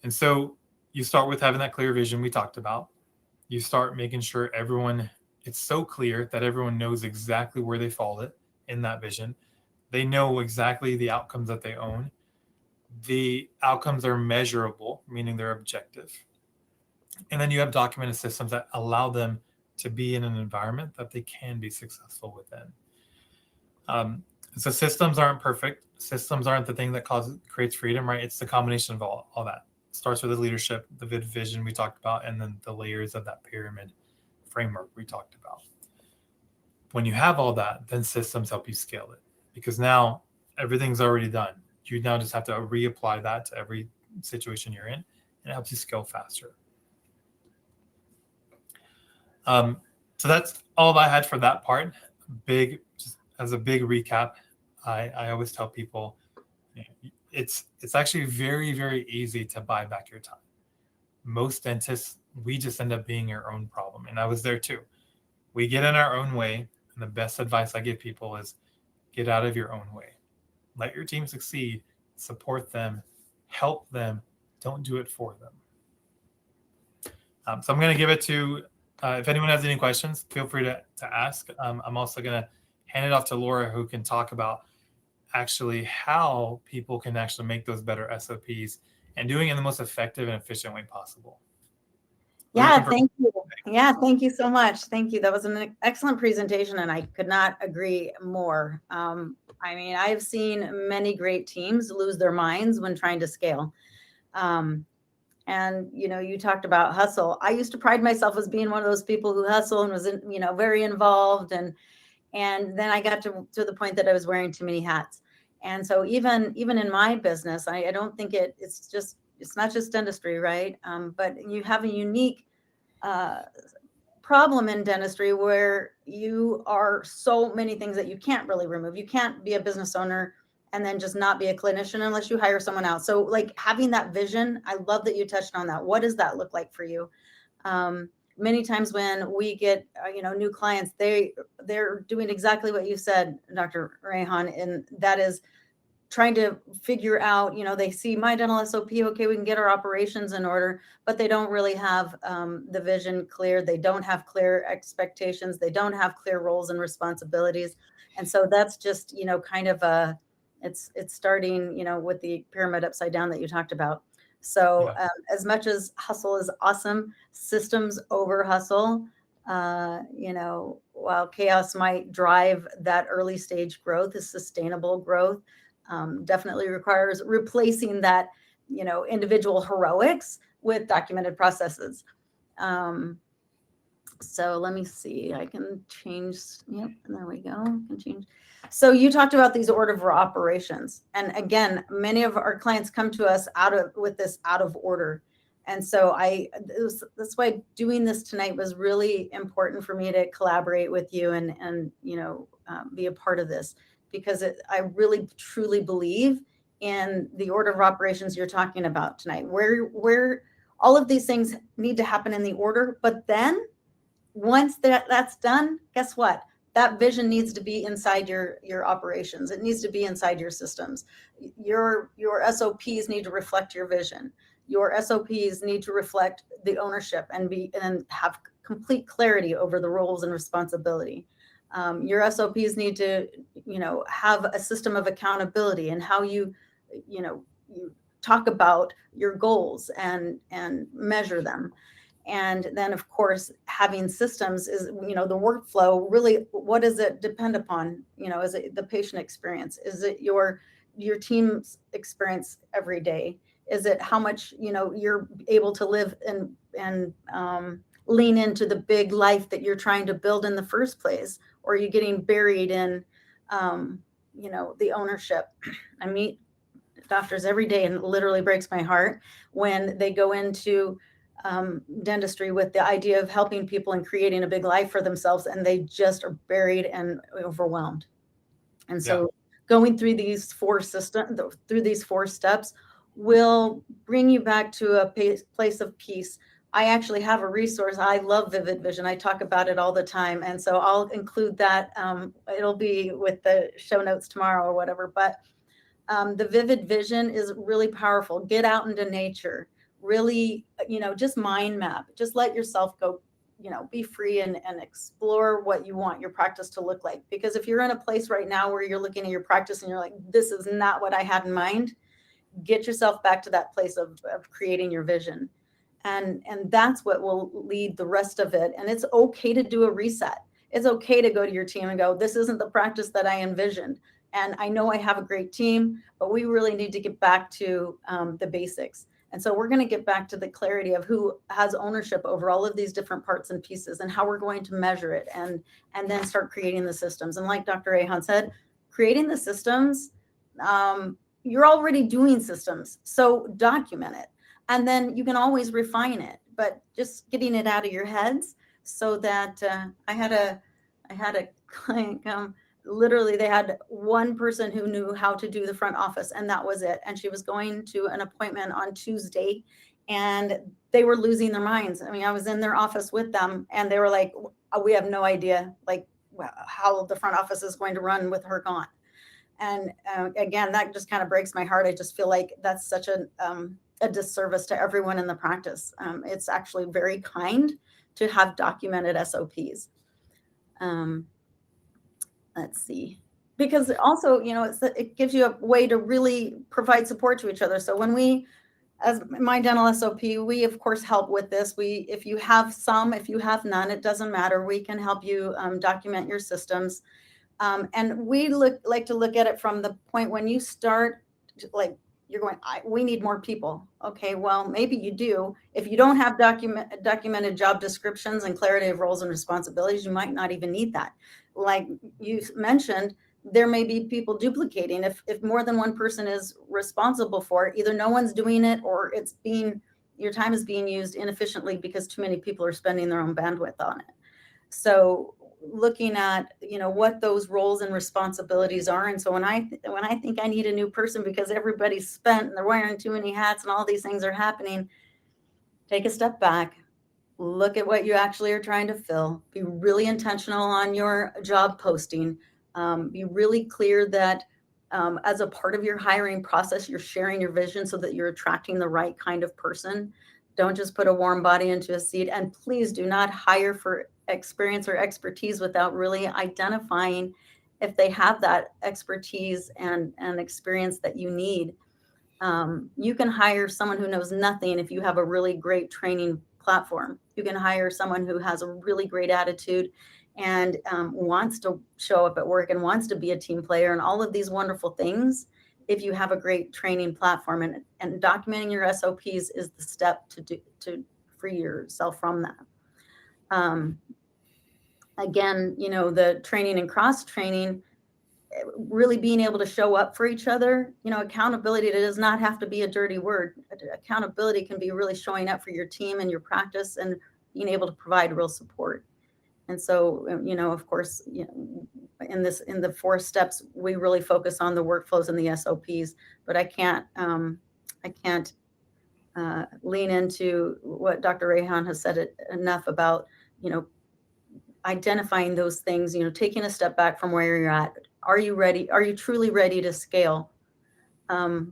And so you start with having that clear vision we talked about. You start making sure it's so clear that everyone knows exactly where they fall in that vision. They know exactly the outcomes that they own. The outcomes are measurable, meaning they're objective. And then you have documented systems that allow them to be in an environment that they can be successful within. So systems aren't perfect. Systems aren't the thing that creates freedom, right? It's the combination of all that. It starts with the leadership, the vision we talked about, and then the layers of that pyramid framework we talked about. When you have all that, then systems help you scale it, because now everything's already done. You now just have to reapply that to every situation you're in, and it helps you scale faster. So that's all I had for that part. Just as a big recap, I always tell people, it's actually very, very easy to buy back your time. Most dentists, we just end up being our own problem. And I was there too. We get in our own way. And the best advice I give people is get out of your own way. Let your team succeed, support them, help them. Don't do it for them. So I'm going to give it to, if anyone has any questions, feel free to ask. I'm also going to hand it off to Laura, who can talk about actually how people can actually make those better SOPs and doing it in the most effective and efficient way possible. Yeah, thank you. Yeah, thank you so much. Thank you. That was an excellent presentation, and I could not agree more. I mean, I've seen many great teams lose their minds when trying to scale. And, you know, you talked about hustle. I used to pride myself as being one of those people who hustle and was, you know, very involved. And then I got to the point that I was wearing too many hats. And so even in my business, I don't think it's not just dentistry, right? But you have a unique problem in dentistry where you are so many things that you can't really remove. You can't be a business owner and then just not be a clinician unless you hire someone else. So like having that vision, I love that you touched on that. What does that look like for you? Many times when we get, you know, new clients, they're doing exactly what you said, Dr. Rehan, and that is trying to figure out, you know, they see My Dental SOP, okay, we can get our operations in order, but they don't really have the vision clear. They don't have clear expectations. They don't have clear roles and responsibilities. And so that's just, you know, kind of it's starting, you know, with the pyramid upside down that you talked about. So as much as hustle is awesome, systems over hustle, you know, while chaos might drive that early stage growth, is sustainable growth. Definitely requires replacing that, you know, individual heroics with documented processes. So let me see, I can change. Yep, there we go. I can change. So you talked about these order of operations. And again, many of our clients come to us with this out of order. And so that's why doing this tonight was really important for me to collaborate with you and you know, be a part of this, because I really truly believe in the order of operations you're talking about tonight, where all of these things need to happen in the order. But then once that's done, guess what? That vision needs to be inside your operations. It needs to be inside your systems. Your SOPs need to reflect your vision. Your SOPs need to reflect the ownership and have complete clarity over the roles and responsibility. Your SOPs need to, you know, have a system of accountability and how you talk about your goals and measure them. And then, of course, having systems is, you know, the workflow. Really, what does it depend upon? You know, is it the patient experience? Is it your team's experience every day? Is it how much, you know, you're able to live and lean into the big life that you're trying to build in the first place? Or are you getting buried in, you know, the ownership? I meet doctors every day, and it literally breaks my heart when they go into dentistry with the idea of helping people and creating a big life for themselves, and they just are buried and overwhelmed. And so going through these four steps will bring you back to a place of peace. I actually have a resource. I love Vivid Vision. I talk about it all the time. And so I'll include that. It'll be with the show notes tomorrow or whatever. But the Vivid Vision is really powerful. Get out into nature. Really, you know, just mind map. Just let yourself go, you know, be free and explore what you want your practice to look like. Because if you're in a place right now where you're looking at your practice and you're like, this is not what I had in mind, get yourself back to that place of creating your vision. And that's what will lead the rest of it. And it's okay to do a reset. It's okay to go to your team and go, this isn't the practice that I envisioned. And I know I have a great team, but we really need to get back to the basics. And so we're going to get back to the clarity of who has ownership over all of these different parts and pieces and how we're going to measure it and then start creating the systems. And like Dr. Rehan said, creating the systems, you're already doing systems. So document it. And then you can always refine it, but just getting it out of your heads so that I had a client come. Literally, they had one person who knew how to do the front office, and that was it. And she was going to an appointment on Tuesday, and they were losing their minds. I mean, I was in their office with them, and they were like, we have no idea, like, how the front office is going to run with her gone. And again, that just kind of breaks my heart. I just feel like that's such a a disservice to everyone in the practice. It's actually very kind to have documented SOPs. Let's see. Because also, it gives you a way to really provide support to each other. So when we, as My Dental SOP, we of course help with this. If you have some, if you have none, it doesn't matter. We can help you document your systems. And we like to look at it from the point when you start, like you're going, we need more people. Okay, well, maybe you do. If you don't have documented job descriptions and clarity of roles and responsibilities, you might not even need that. Like you mentioned, there may be people duplicating. If more than one person is responsible for it, either no one's doing it or your time is being used inefficiently because too many people are spending their own bandwidth on it. So looking at, what those roles and responsibilities are. And so when I think I need a new person because everybody's spent and they're wearing too many hats and all these things are happening, take a step back, look at what you actually are trying to fill, be really intentional on your job posting, be really clear that as a part of your hiring process, you're sharing your vision so that you're attracting the right kind of person. Don't just put a warm body into a seat. And please do not hire for experience or expertise without really identifying if they have that expertise and experience that you need. You can hire someone who knows nothing if you have a really great training platform. You can hire someone who has a really great attitude and wants to show up at work and wants to be a team player and all of these wonderful things if you have a great training platform. And documenting your SOPs is the step to free yourself from that. Again, the training and cross-training, really being able to show up for each other. Accountability does not have to be a dirty word. Accountability can be really showing up for your team and your practice and being able to provide real support. And so, of course, in the 4 steps, we really focus on the workflows and the SOPs, but I can't lean into what Dr. Rehan has said enough about, identifying those things, taking a step back from where you're at. Are you ready? Are you truly ready to scale? A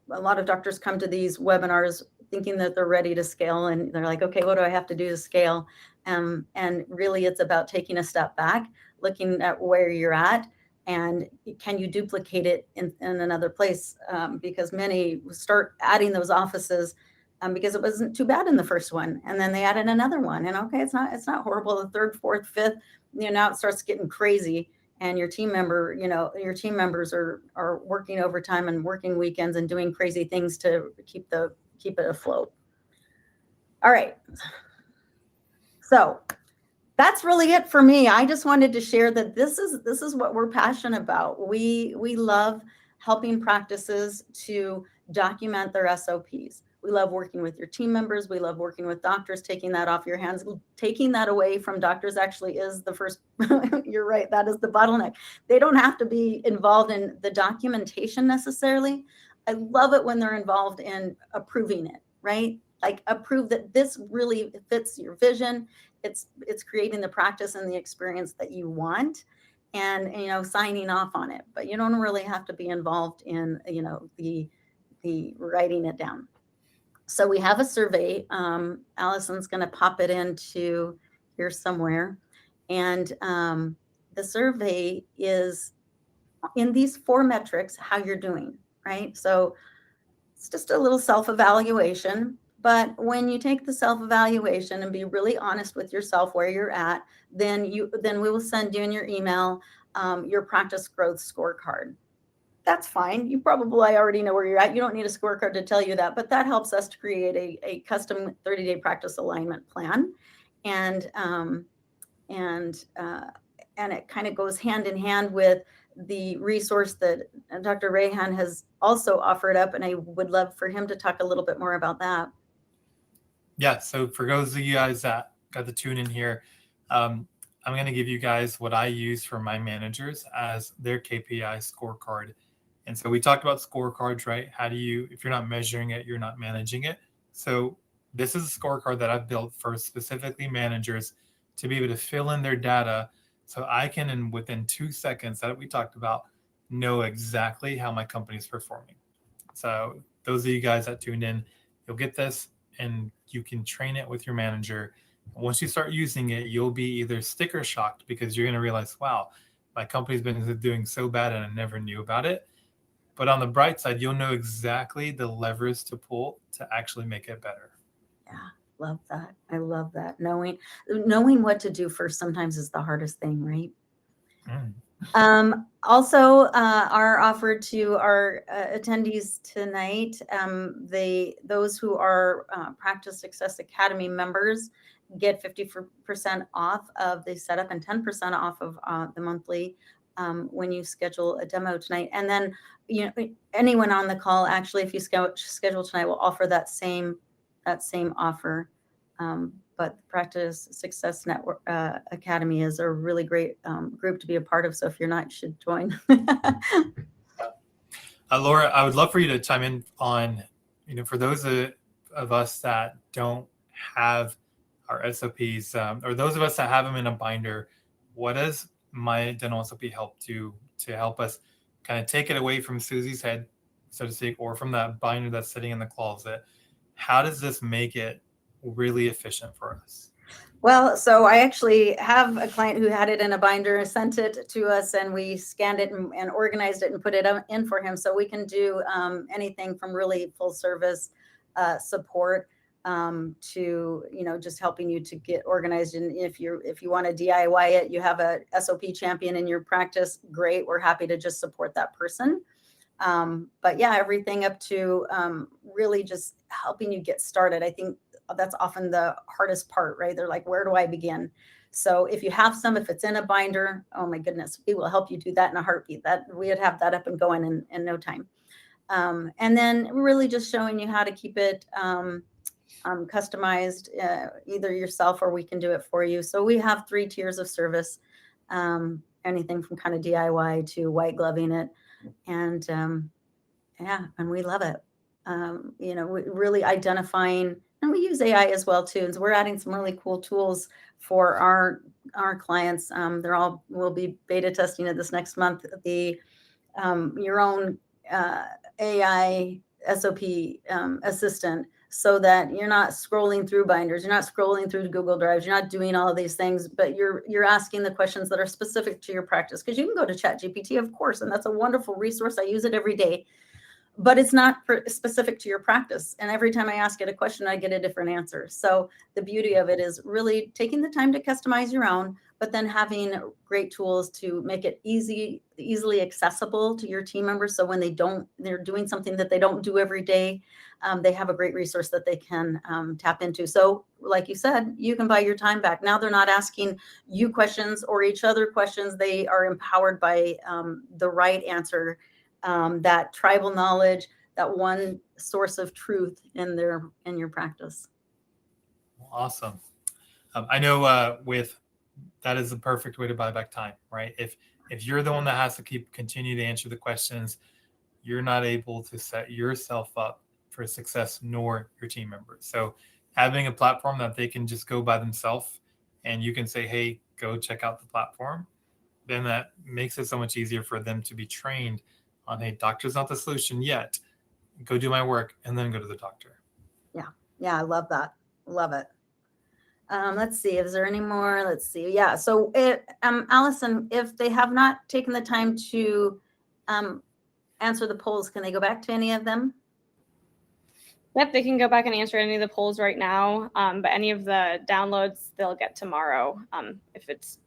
lot of doctors come to these webinars thinking that they're ready to scale and they're like, okay, what do I have to do to scale? And really it's about taking a step back, looking at where you're at and can you duplicate it in another place? Because many start adding those offices because it wasn't too bad in the first one. And then they added another one and okay, it's not horrible. The 3rd, 4th, 5th, now it starts getting crazy. And your team members are working overtime and working weekends and doing crazy things to keep it afloat. All right. So that's really it for me. I just wanted to share that this is what we're passionate about. We love helping practices to document their SOPs. We love working with your team members. We love working with doctors, taking that off your hands. Taking that away from doctors actually is the first, you're right, that is the bottleneck. They don't have to be involved in the documentation necessarily. I love it when they're involved in approving it, right? Like approve that this really fits your vision. It's creating the practice and the experience that you want and, signing off on it. But you don't really have to be involved in, the writing it down. So we have a survey. Allison's going to pop it into here somewhere. And the survey is in these 4 metrics, how you're doing, right? So it's just a little self-evaluation. But when you take the self-evaluation and be really honest with yourself where you're at, then we will send you in your email your practice growth scorecard. That's fine. You probably already know where you're at. You don't need a scorecard to tell you that, but that helps us to create a custom 30-day practice alignment plan. And it kind of goes hand in hand with the resource that Dr. Rehan has also offered up. And I would love for him to talk a little bit more about that. Yeah. So for those of you guys that got the tune in here, I'm going to give you guys what I use for my managers as their KPI scorecard. And so we talked about scorecards, right? How do you, if you're not measuring it, you're not managing it. So this is a scorecard that I've built for specifically managers to be able to fill in their data so I can, within 2 seconds that we talked about, know exactly how my company is performing. So those of you guys that tuned in, you'll get this and you can train it with your manager. Once you start using it, you'll be either sticker shocked because you're going to realize, wow, my company's been doing so bad and I never knew about it. But on the bright side, you'll know exactly the levers to pull to actually make it better. Yeah, love that. I love that. Knowing what to do first sometimes is the hardest thing, right? Also, our offer to our attendees tonight, those who are Practice Success Academy members get 50% off of the setup and 10% off of the monthly when you schedule a demo tonight. And then, anyone on the call, actually, if you schedule tonight, will offer that same offer. But the Practice Success Network Academy is a really great group to be a part of. So if you're not, you should join. Laura, I would love for you to chime in on, for those of us that don't have our SOPs, or those of us that have them in a binder, what does My Dental SOP help to help us kind of take it away from Susie's head, so to speak, or from that binder that's sitting in the closet? How does this make it really efficient for us? Well, so I actually have a client who had it in a binder, sent it to us, and we scanned it and organized it and put it in for him. So we can do anything from really full service support to just helping you to get organized. And if you want to DIY it, you have a SOP champion in your practice, great. We're happy to just support that person. But yeah, everything up to really just helping you get started. I think that's often the hardest part, right? They're like, where do I begin? So if you have if it's in a binder, oh my goodness, we will help you do that in a heartbeat. That we would have that up and going in no time. And then really just showing you how to keep it customized, either yourself or we can do it for you. So we have 3 tiers of service, anything from kind of DIY to white gloving it. And and we love it. We really identifying, and we use AI as well too. And so we're adding some really cool tools for our clients. We'll be beta testing it this next month. Your own AI SOP assistant, so that you're not scrolling through binders, you're not scrolling through Google Drives, you're not doing all of these things, but you're asking the questions that are specific to your practice. Because you can go to ChatGPT, of course, and that's a wonderful resource. I use it every day. But it's not specific to your practice. And every time I ask it a question, I get a different answer. So the beauty of it is really taking the time to customize your own, but then having great tools to make it easily accessible to your team members. So when they're doing something that they don't do every day, they have a great resource that they can tap into. So like you said, you can buy your time back. Now they're not asking you questions or each other questions. They are empowered by the right answer. That tribal knowledge, that one source of truth in your practice. Awesome. I know with that is the perfect way to buy back time, right? If you're the one that has to continue to answer the questions, you're not able to set yourself up for success, nor your team members. So having a platform that they can just go by themselves and you can say, hey, go check out the platform, then that makes it so much easier for them to be trained on, hey, doctor's not the solution yet. Go do my work and then go to the doctor. Yeah, I love that. Love it. Let's see. Is there any more? Let's see. Yeah. So, Allison, if they have not taken the time to answer the polls, can they go back to any of them? Yep, they can go back and answer any of the polls right now. But any of the downloads they'll get tomorrow if it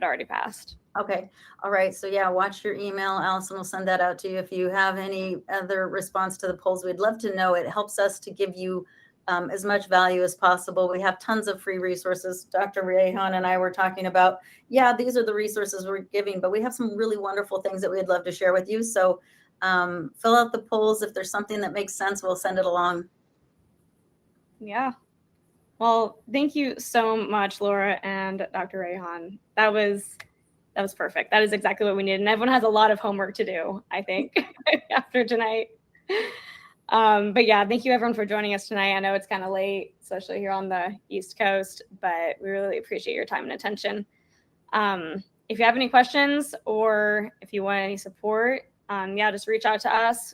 already passed. Okay. All right. So yeah, watch your email. Allison will send that out to you. If you have any other response to the polls, we'd love to know. It helps us to give you as much value as possible. We have tons of free resources. Dr. Rehan and I were talking about, these are the resources we're giving, but we have some really wonderful things that we'd love to share with you. So fill out the polls. If there's something that makes sense, we'll send it along. Yeah. Well, thank you so much, Laura and Dr. Rehan. That was perfect. That is exactly what we need. And everyone has a lot of homework to do, I think, after tonight. But yeah, thank you everyone for joining us tonight. I know it's kind of late, especially here on the East Coast, but we really appreciate your time and attention. If you have any questions or if you want any support, just reach out to us.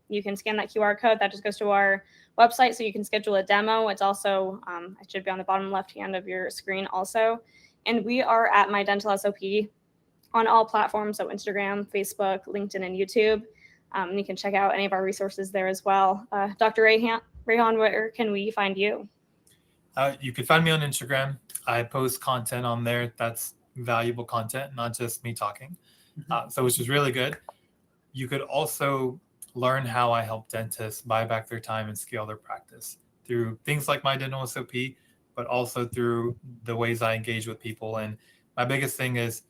You can scan that QR code. That just goes to our website, so you can schedule a demo. It's also, it should be on the bottom left hand of your screen also. And we are at My Dental SOP on all platforms, so Instagram, Facebook, LinkedIn, and YouTube. And you can check out any of our resources there as well. Dr. Rehan, where can we find you? You can find me on Instagram. I post content on there that's valuable content, not just me talking. So which is really good. You could also learn how I help dentists buy back their time and scale their practice through things like My Dental SOP, but also through the ways I engage with people. And my biggest thing is,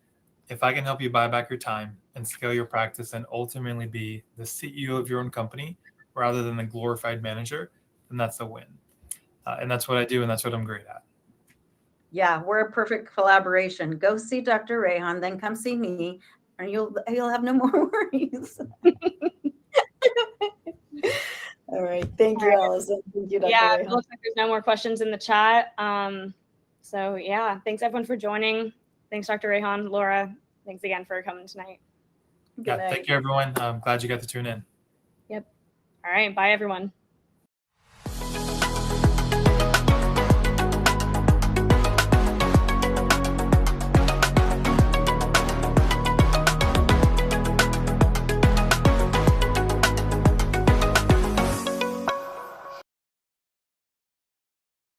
if I can help you buy back your time and scale your practice and ultimately be the CEO of your own company rather than the glorified manager, then that's a win. And that's what I do, and that's what I'm great at. Yeah, we're a perfect collaboration. Go see Dr. Rehan, then come see me, and you'll have no more worries. All right. Thank you, Allison. Thank you, Dr. Yeah, Rehan. it looks like there's no more questions in the chat. So yeah, thanks everyone for joining. Thanks, Dr. Rehan. Laura, thanks again for coming tonight. Yeah, thank you, everyone. I'm glad you got to tune in. Yep. All right. Bye, everyone.